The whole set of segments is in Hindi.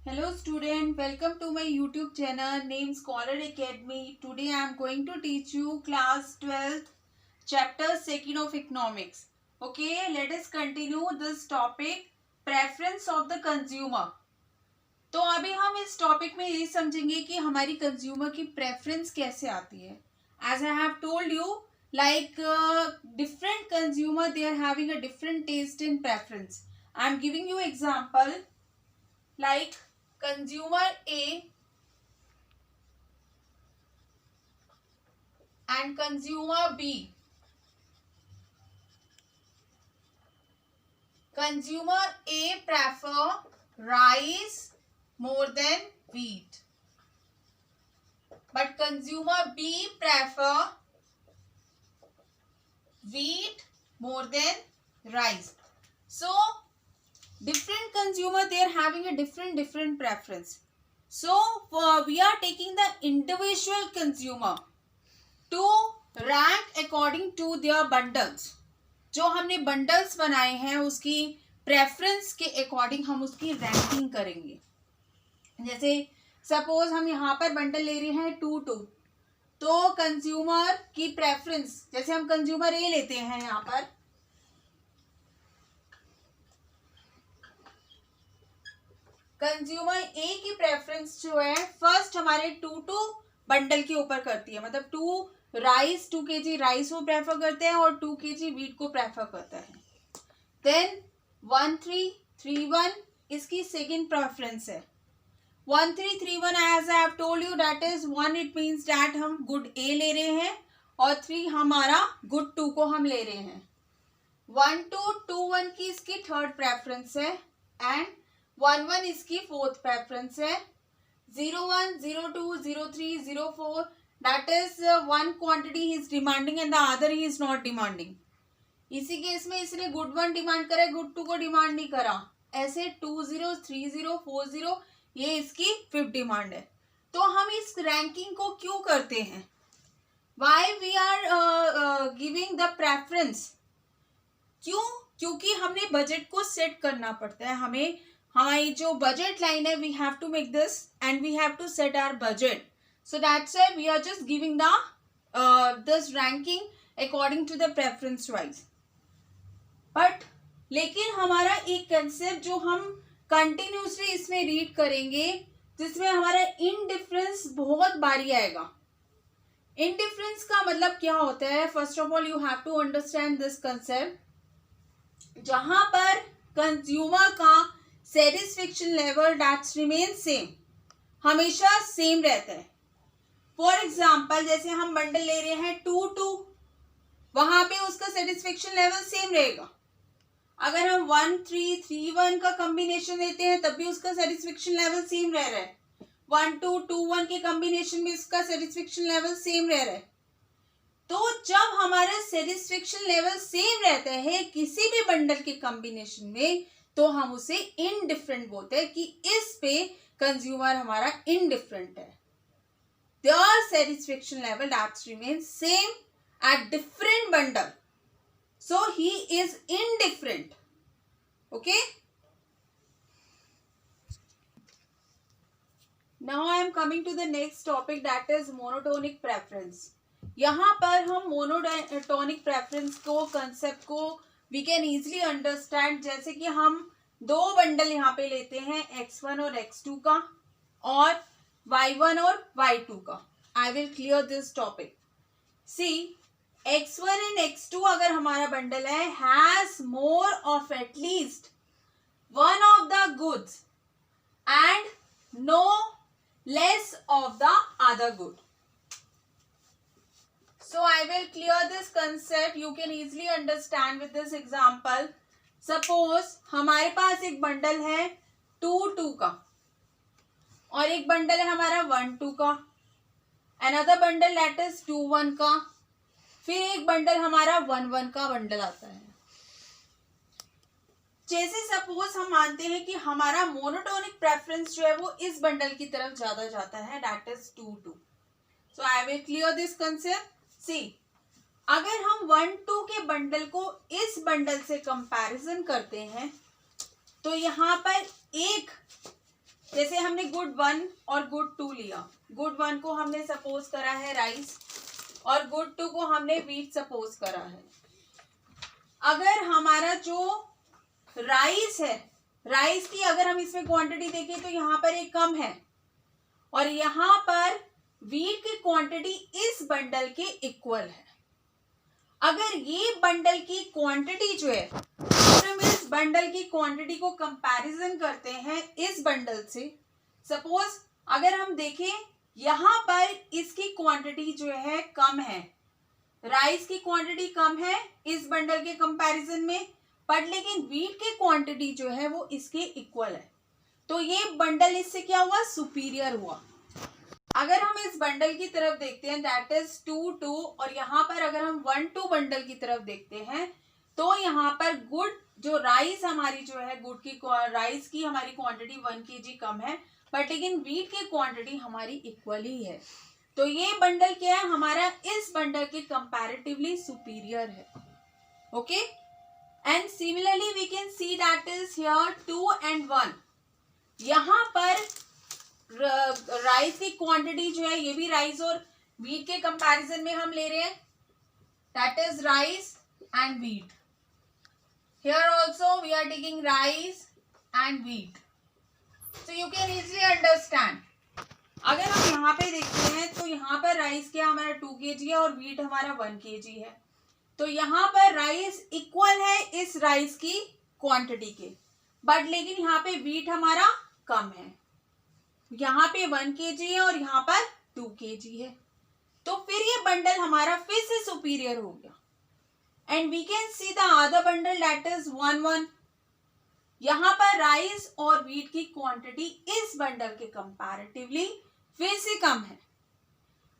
Hello student, welcome to my YouTube channel named Scholar Academy. Today I am going to teach you class 12th chapter 2nd of economics. Okay, let us continue this topic preference of the consumer. तो अभी हम इस टॉपिक में ये समझेंगे कि हमारी कंज्यूमर की प्रेफरेंस कैसे आती है. As I have told you, like different consumer they are having a different taste and preference. I am giving you example like consumer A and consumer B. Consumer A prefer rice more than wheat, but consumer B prefer wheat more than rice. So different consumer they are having a different preference. So we are taking the individual consumer to rank according to their bundles. जो हमने बंडल्स बनाए हैं उसकी प्रेफरेंस के अकॉर्डिंग हम उसकी रैंकिंग करेंगे. जैसे सपोज हम यहाँ पर बंडल ले रहे हैं 2 2, तो कंज्यूमर की प्रेफरेंस, जैसे हम कंज्यूमर ए लेते हैं, यहाँ पर कंज्यूमर ए की प्रेफरेंस जो है फर्स्ट हमारे 2 2 बंडल के ऊपर करती है. मतलब 2 kg राइस वो प्रेफर करते हैं और 2 kg वीट को प्रेफर करता है. देन 1 3 3 1 इसकी सेकेंड प्रेफरेंस है. 1 3 3 1 as I have told you that is 1 it means that हम गुड ए ले रहे हैं और 3 हमारा गुड 2 को हम ले रहे हैं. 1 2 2 1 की इसकी थर्ड प्रेफरेंस है एंड 1 1 इसकी फोर्थ प्रेफरेंस है. 0 1 0 2 0 3 0 4 that is one quantity he is demanding and the other he is not demanding. इसी केस में इसने गुड 1 डिमांड करा, गुड 2 को डिमांड नहीं करा. ऐसे 2 0 3 0 4 0 ये इसकी फिफ्थ डिमांड है. तो हम इस रैंकिंग को क्यों करते हैं? Why we are giving the preference? क्यों? क्योंकि हमने बजट को सेट करना पड़ता है. हमें हमारी जो बजट लाइन है we have to make this and we have to set our budget. So that's why we are just giving the this ranking according to the preference wise. But लेकिन हमारा एक कंसेप्ट जो हम कंटिन्यूसली इसमें रीड करेंगे जिसमें हमारा इनडिफरेंस बहुत बारी आएगा. इनडिफरेंस का मतलब क्या होता है? First of all you have to understand this concept. जहां पर कंज्यूमर का satisfaction level that's remain same, हमेशा सेम रहता है. फॉर एग्जाम्पल जैसे हम बंडल ले रहे हैं 2 2, वहां पे उसका सेटिस्फेक्शन लेवल सेम रहेगा. अगर हम 1 3 3 1 का कॉम्बिनेशन लेते हैं तब भी उसका सेटिस्फेक्शन लेवल सेम रह रहा है. 1 2 2 1 के कॉम्बिनेशन में इसका सेटिस्फेक्शन लेवल सेम रह रहा है. तो जब हमारा सेटिस्फेक्शन लेवल सेम रहता है किसी भी बंडल के कॉम्बिनेशन में तो हम उसे इनडिफरेंट बोलते हैं कि इस पे कंज्यूमर हमारा इनडिफरेंट है. Their satisfaction level that remains same at different bundle, so he is indifferent. Okay, now I am coming to the next topic that is monotonic preference. यहाँ पर हम मोनोटोनिक प्रेफरेंस को कंसेप्ट को we can easily understand. जैसे कि हम 2 बंडल यहाँ पे लेते हैं x1 और x2 का और y1 और y2 का. I will clear this topic. See, x1 and x2 अगर हमारा बंडल है has more of at least one of the goods and no less of the other good. So I will clear this concept. You can easily understand with this example. Suppose हमारे पास एक बंडल है 2 2 का और एक बंडल है हमारा 1 2 का, अनदर बंडल दैट इज 2 1 का, फिर एक बंडल हमारा 1 1 का बंडल आता है. जैसे सपोज हम मानते हैं कि हमारा मोनोटोनिक प्रेफरेंस जो है वो इस बंडल की तरफ ज्यादा जाता है that is 2 2. So I will clear this concept. See, अगर हम 1 2 के बंडल को इस बंडल से कंपैरिजन करते हैं तो यहाँ पर एक जैसे हमने गुड 1 और गुड 2 लिया, गुड 1 को हमने सपोज करा है राइस और गुड 2 को हमने व्हीट सपोज करा है। अगर हमारा जो राइस है, राइस की अगर हम इसमें क्वांटिटी देखें तो यहाँ पर एक कम है और यहाँ पर व्हीट की क्वांटिटी इस बंडल के इक्वल है। अगर ये बंडल की क्वांटिटी जो है, अगर हम इस बंडल की क्वांटिटी को कंपैरिजन करते हैं इस बंडल से, सपोज अगर हम देखें यहाँ पर इसकी क्वांटिटी जो है कम है, राइस की क्वांटिटी कम है इस बंडल के कंपैरिजन में, बट लेकिन व्हीट की क्वांटिटी जो है वो इसके इक्वल है, तो ये बंडल इससे क्या हुआ, सुपीरियर हुआ। अगर हम इस बंडल की तरफ देखते हैं दैट इज 2-2 और यहाँ पर अगर हम 1-2 बंडल की तरफ देखते हैं तो यहाँ पर गुड जो राइस हमारी जो है, गुड की राइस की हमारी क्वांटिटी 1 kg कम है, बट लेकिन व्हीट की क्वांटिटी हमारी इक्वल ही है। तो ये बंडल क्या है, हमारा इस बंडल के कंपैरेटिवली सुपीरियर है। Okay, and similarly we can see that is here 2 and 1। यहाँ पर राइस की क्वांटिटी जो है, ये भी राइस और व्हीट के कंपैरिजन में हम ले रहे हैं, that is rice and wheat. Here also we are taking rice and wheat, so you can easily understand. अगर हम यहाँ पे देखते हैं तो यहाँ पर राइस क्या हमारा 2 kg है और व्हीट हमारा 1 kg है, तो यहाँ पर राइस इक्वल है इस राइस की क्वांटिटी के, बट लेकिन यहाँ पे व्हीट हमारा कम है, यहाँ पे 1 kg है और यहाँ पर 2 kg है, तो फिर ये बंडल हमारा फिर से सुपीरियर हो गया। And we can see the other bundle that is 1-1। यहाँ पर राइस और व्हीट की क्वांटिटी इस बंडल के कंपैरेटिवली फिर से कम है,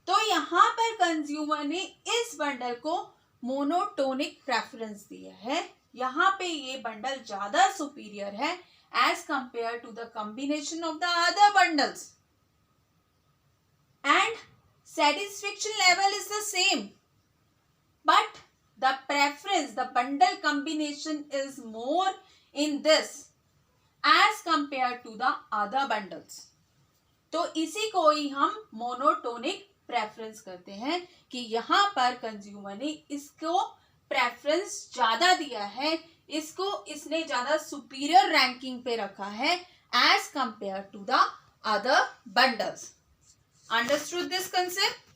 तो यहाँ पर कंज्यूमर ने इस बंडल को मोनोटोनिक प्रेफरेंस दिया है। यहाँ पे ये बंडल ज्यादा सुपीरियर है as compared to the combination of the other bundles, and satisfaction level is the same, but the preference, the bundle combination is more in this as compared to the other bundles। तो इसी को ही हम मोनोटोनिक प्रेफरेंस करते हैं कि यहाँ पर कंज्यूमर ने इसको प्रेफरेंस ज्यादा दिया है, इसने ज्यादा सुपीरियर रैंकिंग पे रखा है as compare to the other bundles. Understood this concept?